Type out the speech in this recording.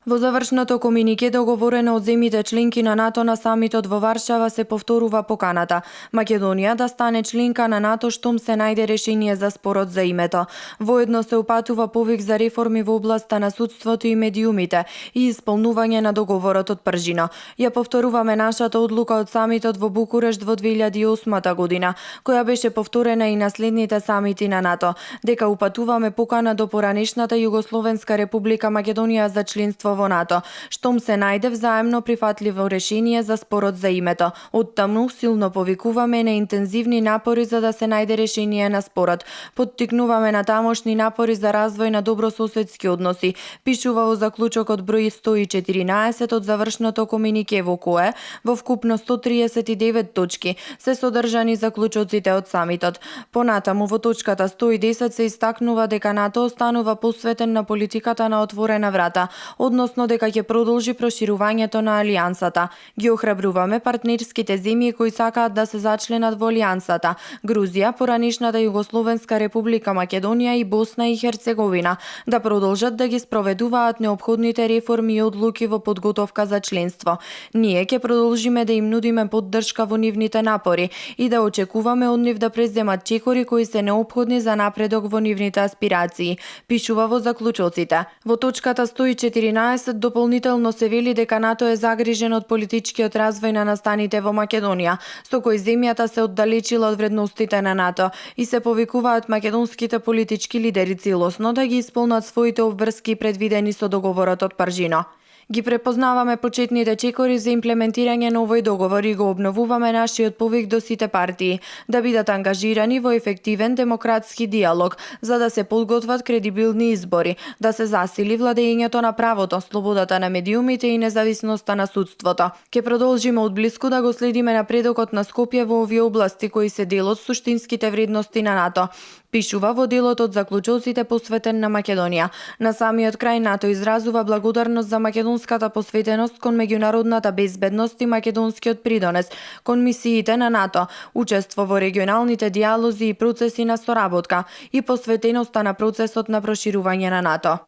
Во завршното комунике договорено од земјите членки на НАТО на самитот во Варшава се повторува поканата Македонија да стане членка на НАТО штом се најде решение за спорот за името. Воедно се упатува повик за реформи во областа на судството и медиумите и исполнување на договорот од Пржина. Ја повторуваме нашата одлука од самитот во Букурешт во 2008 година, која беше повторена и на следните самити на НАТО, дека упатуваме покана до поранешната Југословенска република Македонија за членство во НАТО, штом се најде взаемно прифатливо решение за спорот за името. Оттаму силно повикуваме на интензивни напори за да се најде решение на спорот. Поттикнуваме на тамошни напори за развој на добрососедски односи, пишува во заклучокот број 114 од завршното комунике во кое, во вкупно 139 точки, се содржани заклучоците од самитот. Понатаму во точката 110 се истакнува дека НАТО останува посветен на политиката на отворена врата, односно дека ќе продолжи проширувањето на алијансата. Ги охрабруваме партнерските земји кои сакаат да се зачленат во алијансата: Грузија, поранешната Југословенска република Македонија и Босна и Херцеговина, да продолжат да ги спроведуваат неопходните реформи и одлуки во подготовка за членство. Ние ќе продолжиме да им нудиме поддршка во нивните напори и да очекуваме од нив да преземат чекори кои се неопходни за напредок во нивните аспирации, пишува во заклучоците. Во точката 114 дополнително се вели дека НАТО е загрижен од политичкиот развој на настаните во Македонија, со кој земјата се оддалечила од вредностите на НАТО и се повикуваат македонските политички лидери целосно да ги исполнат своите обврски предвидени со договорот од Пржино. Ги препознаваме почетните чекори за имплементирање на овој договор и го обновуваме нашиот повик до сите партии да бидат ангажирани во ефективен демократски диалог за да се подготват кредибилни избори, да се засили владењето на правото, слободата на медиумите и независноста на судството. Ке продолжиме одблиску да го следиме напредокот на Скопје во овие области кои се дел од суштинските вредности на НАТО, пишува во делот од заклучоците посветен на Македонија. На самиот крај НАТО изразува благодарност за македонската посветеност кон меѓународната безбедност и македонскиот придонес кон мисиите на НАТО, учество во регионалните диалози и процеси на соработка и посветеноста на процесот на проширување на НАТО.